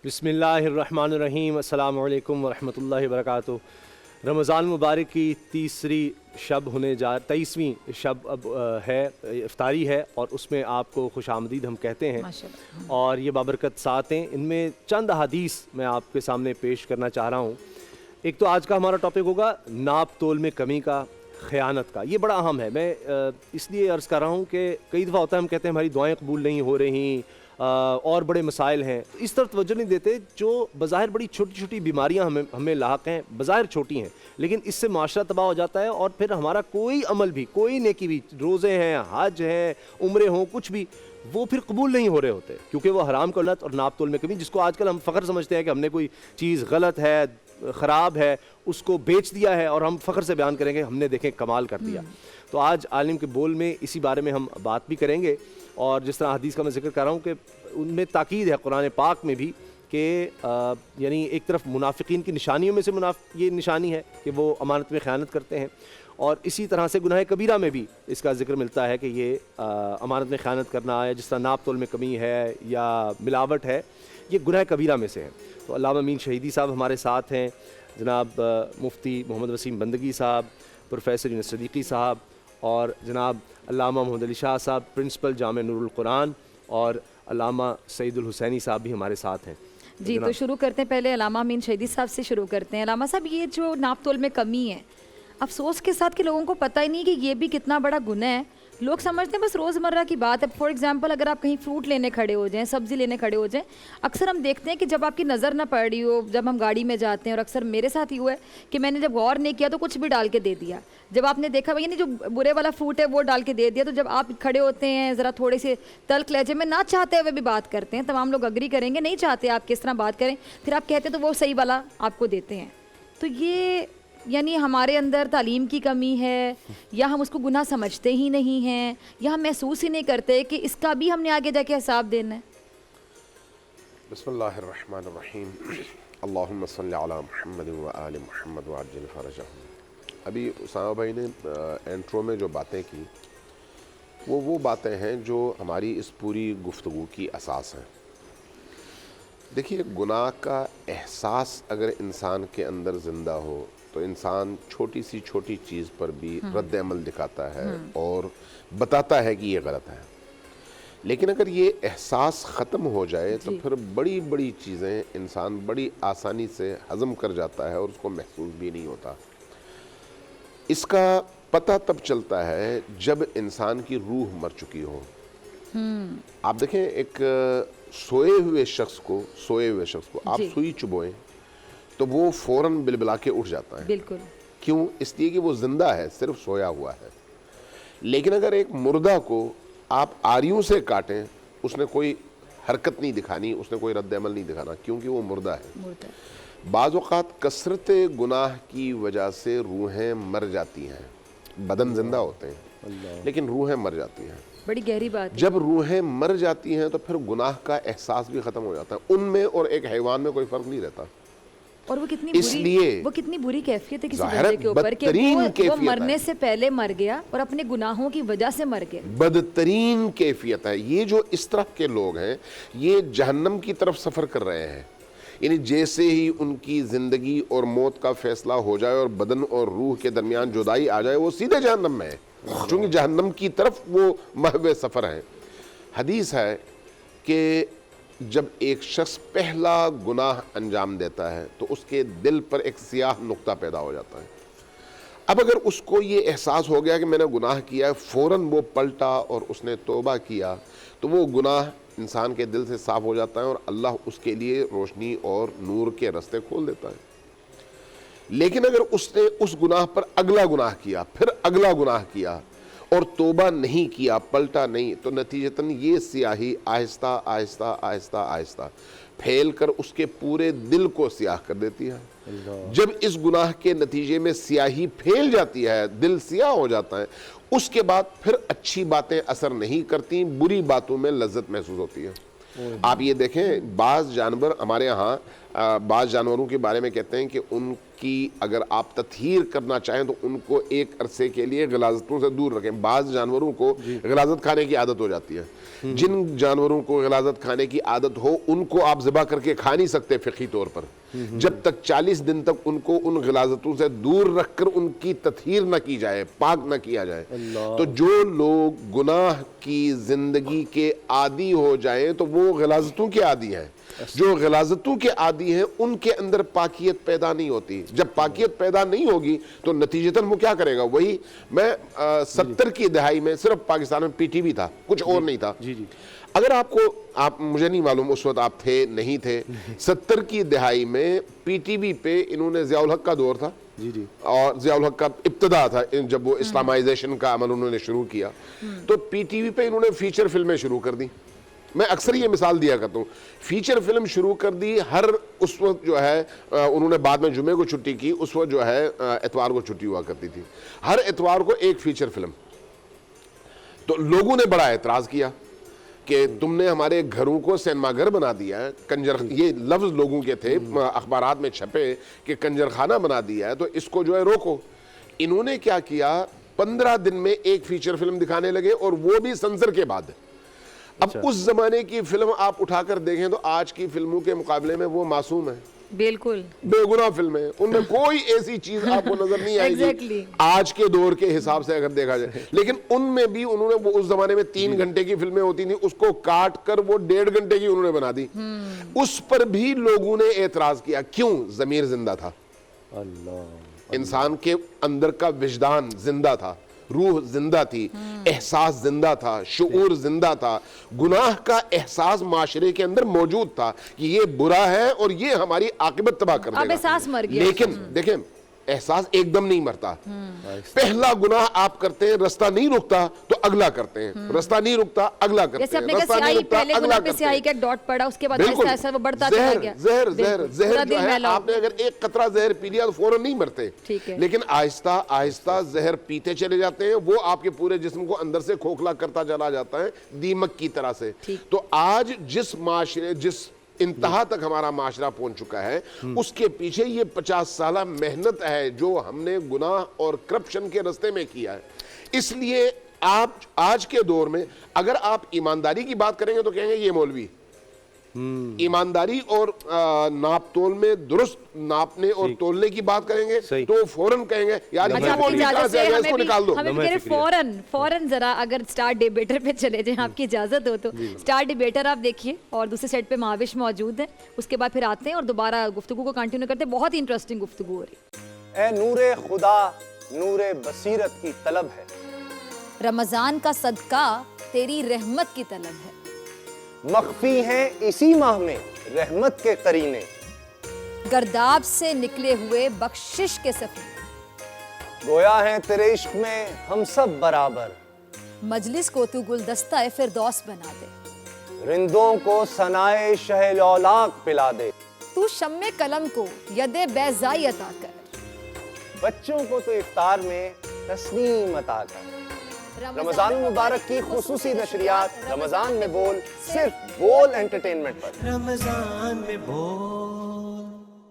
बिस्मिल्लाहिर्रहमानिर्रहीम, अस्सलामु अलैकुम वरहमतुल्लाहि वबरकातुहू। रमज़ान मुबारक की तीसरी शब होने जा 23वीं शब अब है, इफ्तारी है, और उसमें आपको खुशामदीद हम कहते हैं। और ये बाबरकत सातें, इनमें चंद अहादीस मैं आपके सामने पेश करना चाह रहा हूँ। एक तो आज का हमारा टॉपिक होगा नाप तोल में कमी का, ख़यानत का। ये बड़ा अहम है। मैं इसलिए अर्ज़ कर रहा हूँ कि कई दफ़ा होता है हम कहते हैं हमारी दुआएं कबूल नहीं हो रही, और बड़े मसाइल हैं, इस तरफ तवज्जो नहीं देते। जो बज़ाहिर बड़ी छोटी छोटी बीमारियां हमें लाहक हैं, बज़ाहिर छोटी हैं, लेकिन इससे माशरा तबाह हो जाता है, और फिर हमारा कोई अमल भी, कोई नेकी भी, रोज़े हैं, हज हैं, उम्रे हों, कुछ भी, वो फिर कबूल नहीं हो रहे होते, क्योंकि वो हराम का गलत और नाप तोल में कमी, जिसको आजकल हम फ़ख्र समझते हैं कि हमने कोई चीज़ गलत है, ख़राब है, उसको बेच दिया है, और हम फ़ख्र से बयान करेंगे हमने देखें कमाल कर दिया। तो आज आलिम के बोल में इसी बारे में हम बात भी करेंगे। और जिस तरह हदीस का मैं जिक्र कर रहा हूँ कि उनमें ताकीद है कुरान पाक में भी कि यानी एक तरफ मुनाफिकीन की निशानियों में से ये निशानी है कि वो अमानत में ख़यानत करते हैं, और इसी तरह से गुनाह कबीरा में भी इसका जिक्र मिलता है कि ये अमानत में ख़यानत करना है, जिस तरह नाप तोल में कमी है या मिलावट है, ये गुनाह कबीरा में से है। तो अल्लामा अमीन शहीदी साहब हमारे साथ हैं, जनाब मुफ्ती मोहम्मद वसीम बंदगी साहब, प्रोफेसर यूनुस सदीकी साहब, और जनाब अल्लामा मोहम्मद अली शाह साहब, प्रिंसिपल जामे नूरुल कुरान, और अल्लामा सईदुल हुसैनी साहब भी हमारे साथ हैं। जी, तो शुरू करते हैं, पहले अल्लामा अमीन शहीदी साहब से शुरू करते हैं। अल्लामा साहब, ये जो नाप तोल में कमी है, अफसोस के साथ कि लोगों को पता ही नहीं कि ये भी कितना बड़ा गुनाह है। लोग समझते हैं बस रोज़मर्रा की बात है। फॉर एग्जांपल, अगर आप कहीं फ्रूट लेने खड़े हो जाएं, सब्ज़ी लेने खड़े हो जाएं, अक्सर हम देखते हैं कि जब आपकी नज़र ना पड़ रही हो, जब हम गाड़ी में जाते हैं, और अक्सर मेरे साथ ही हुआ है कि मैंने जब गौर नहीं किया तो कुछ भी डाल के दे दिया। जब आपने देखा यानी जो बुरे वाला फ्रूट है वो डाल के दे दिया, तो जब आप खड़े होते हैं ज़रा थोड़े से तल्ख लहजे में, ना चाहते हुए भी बात करते हैं, तमाम लोग अग्री करेंगे, नहीं चाहते आप किस तरह बात करें, फिर आप कहते हैं तो वो सही वाला आपको देते हैं। तो ये यानी हमारे अंदर तालीम की कमी है, या हम उसको गुनाह समझते ही नहीं हैं, या हम महसूस ही नहीं करते कि इसका भी हमने आगे जाके हिसाब देना है। बिस्मिल्लाहिर्रहमानिर्रहीम, अल्लाहुम्मा सल्लि अला मुहम्मद व आलि मुहम्मद व अज्जिल फरजहम। अभी उसामा भाई ने इंट्रो में जो बातें की, वो बातें हैं जो हमारी इस पूरी गुफ्तगू की असास हैं। देखिए, गुनाह का एहसास अगर इंसान के अंदर ज़िंदा हो तो इंसान छोटी सी छोटी चीज़ पर भी रद्द अमल दिखाता है और बताता है कि ये गलत है। लेकिन अगर ये एहसास ख़त्म हो जाए तो फिर बड़ी बड़ी चीज़ें इंसान बड़ी आसानी से हज़म कर जाता है और उसको महसूस भी नहीं होता। इसका पता तब चलता है जब इंसान की रूह मर चुकी हो। आप देखें, एक सोए हुए शख्स को आप सुई चुभोएं तो वो फ़ौरन बिलबिला के उठ जाता है। बिल्कुल। क्यों? इसलिए कि वो ज़िंदा है, सिर्फ सोया हुआ है। लेकिन अगर एक मुर्दा को आप आरियों से काटें, उसने कोई हरकत नहीं दिखानी, उसने कोई रद्द अमल नहीं दिखाना, क्योंकि वो मुर्दा है। बाज़ औक़ात कसरत गुनाह की वजह से रूहें मर जाती हैं। बदन जिंदा होते हैं लेकिन रूहें मर जाती हैं। बड़ी गहरी बात है। जब रूहें मर जाती हैं तो फिर गुनाह का एहसास भी ख़त्म हो जाता है। उनमें और एक हैवान में कोई फ़र्क नहीं रहता। और वो कितनी बुरी कैफियत है किसी बंदे के ऊपर कि वो मरने से पहले मर गया और अपने गुनाहों की वजह से मर गया। बदतरीन कैफियत है। ये जो इस तरफ के लोग हैं, ये जहन्नम की तरफ सफ़र कर रहे हैं। यानी जैसे ही उनकी ज़िंदगी और मौत का फैसला हो जाए और बदन और रूह के दरमियान जुदाई आ जाए, वो सीधे जहन्नम में है, क्योंकि जहन्नम की तरफ वो महवे सफ़र है। हदीस है कि जब एक शख्स पहला गुनाह अंजाम देता है तो उसके दिल पर एक सियाह नुक्ता पैदा हो जाता है। अब अगर उसको ये एहसास हो गया कि मैंने गुनाह किया है, फ़ौरन वो पलटा और उसने तौबा किया, तो वो गुनाह इंसान के दिल से साफ़ हो जाता है और अल्लाह उसके लिए रोशनी और नूर के रास्ते खोल देता है। लेकिन अगर उसने उस गुनाह पर अगला गुनाह किया, फिर अगला गुनाह किया और तौबा नहीं किया, पलटा नहीं, तो नतीजतन ये स्याही आहिस्ता आहिस्ता आहिस्ता आहिस्ता फैल कर उसके पूरे दिल को स्याह कर देती है। जब इस गुनाह के नतीजे में स्याही फैल जाती है, दिल स्याह हो जाता है, उसके बाद फिर अच्छी बातें असर नहीं करती, बुरी बातों में लज्जत महसूस होती है। आप ये देखें, बाज़ जानवर हमारे यहाँ بعض جانوروں کے بارے میں کہتے ہیں کہ ان کی اگر آپ تطہیر کرنا چاہیں تو ان کو ایک عرصے کے لیے غلاظتوں سے دور رکھیں. بعض جانوروں کو غلاظت کھانے کی عادت ہو جاتی ہے. جن جانوروں کو غلاظت کھانے کی عادت ہو ان کو آپ ذبح کر کے کھا نہیں سکتے فقہی طور پر, جب تک 40 دن تک ان کو ان غلاظتوں سے دور رکھ کر ان کی تطہیر نہ کی جائے, پاک نہ کیا جائے. تو جو لوگ گناہ کی زندگی کے عادی ہو جائیں تو وہ غلاظتوں کے عادی ہیں. جو غلاظتوں کے عادی ہیں ان کے اندر پاکیت پیدا نہیں ہوتی. جب پاکیت پیدا نہیں ہوگی تو نتیجتاً وہ کیا کرے گا. وہی میں 70 کی دہائی میں صرف پاکستان میں پی ٹی وی تھا, کچھ اور نہیں تھا. اگر آپ مجھے نہیں معلوم اس وقت آپ تھے نہیں تھے, 70 کی دہائی میں پی ٹی وی پہ انہوں نے ضیاء الحق کا دور تھا, اور ضیاء الحق کا ابتدا تھا جب وہ اسلامائزیشن کا عمل انہوں نے شروع کیا, تو پی ٹی وی پہ انہوں نے فیچر فلمیں شروع کر دی. میں اکثر یہ مثال دیا کرتا ہوں, فیچر فلم شروع کر دی. ہر اس وقت جو ہے انہوں نے بعد میں جمعے کو چھٹی کی, اس وقت جو ہے اتوار کو چھٹی ہوا کرتی تھی. ہر اتوار کو ایک فیچر فلم. تو لوگوں نے بڑا اعتراض کیا کہ تم نے ہمارے گھروں کو سینما گھر بنا دیا ہے, کنجر, یہ لفظ لوگوں کے تھے, اخبارات میں چھپے کہ کنجر خانہ بنا دیا ہے, تو اس کو جو ہے روکو. انہوں نے کیا کیا, 15 دن میں ایک فیچر فلم دکھانے لگے, اور وہ بھی سنسر کے بعد. اب اس زمانے کی فلم آپ اٹھا کر دیکھیں تو آج کی فلموں کے مقابلے میں وہ معصوم ہے, بالکل بے گناہ فلمیں. ان میں کوئی ایسی چیز آپ کو نظر نہیں آئے گی آج کے دور کے حساب سے اگر دیکھا جائے. لیکن ان میں بھی انہوں نے, وہ اس زمانے میں 3 گھنٹے کی فلمیں ہوتی تھیں, اس کو کاٹ کر وہ 1.5 گھنٹے کی انہوں نے بنا دی. اس پر بھی لوگوں نے اعتراض کیا. کیوں؟ ضمیر زندہ تھا, انسان کے اندر کا وجدان زندہ تھا, روح زندہ تھی, احساس زندہ تھا, شعور زندہ تھا, گناہ کا احساس معاشرے کے اندر موجود تھا کہ یہ برا ہے اور یہ ہماری عاقبت تباہ کر دے گا. اب احساس مر گیا. لیکن دیکھیں, احساس ایک دم نہیں مرتا. پہلا گناہ آپ کرتے ہیں, رستہ نہیں رکتا تو اگلا کرتے ہیں, رستہ نہیں رکتا اگلا کرتے ہیں, رستہ نہیں رکتا اگلا کرتے ہیں. سیاہی کا ایک ڈاٹ پڑا, اس کے بعد ایسا وہ بڑھتا چلا گیا. زہر جو ہے, آپ نے اگر ایک قطرہ زہر پی لیا تو فوراً نہیں مرتے, لیکن آہستہ آہستہ زہر پیتے چلے جاتے ہیں, وہ آپ کے پورے جسم کو اندر سے کھوکھلا کرتا چلا جاتا ہے, دیمک کی طرح سے. تو آج جس معاشرے, جس انتہا تک ہمارا معاشرہ پہنچ چکا ہے, اس کے پیچھے یہ 50 سالہ محنت ہے جو ہم نے گناہ اور کرپشن کے رستے میں کیا ہے. اس لیے آپ آج کے دور میں اگر آپ ایمانداری کی بات کریں گے تو کہیں گے یہ مولوی. ایمانداری اور ناپ تول میں درست ناپنے اور تولنے کی بات کریں گے تو فوراً کہیں گے یار یہ مولوی کہاں سے آیا, اس کو نکال دو. فوراً ذرا اگر سٹار ڈیبیٹر پہ چلے جائیں, آپ کی اجازت ہو تو. سٹار ڈیبیٹر آپ دیکھیے, اور دوسرے سیٹ پہ مہاوش موجود ہیں, اس کے بعد پھر آتے ہیں اور دوبارہ گفتگو کو کنٹینیو کرتے ہیں. بہت ہی انٹرسٹنگ گفتگو ہو رہی. اے نور خدا, نور بصیرت کی طلب ہے, رمضان کا صدقہ تیری رحمت کی طلب ہے. مخفی ہیں اسی ماہ میں رحمت کے قرینے, گرداب سے نکلے ہوئے بخشش کے سفیر, گویا ہیں تیرے عشق میں ہم سب برابر, مجلس کو تو گلدستہ فردوس بنا دے, رندوں کو ثنائے شہ لولاک پلا دے, تو شمع قلم کو ید بیضائی عطا کر, بچوں کو تو افطار میں تسنیم عطا کر. رمضان مبارک کی خصوصی نشریات رمضان میں بول, صرف بول انٹرٹینمنٹ پر. رمضان میں بول.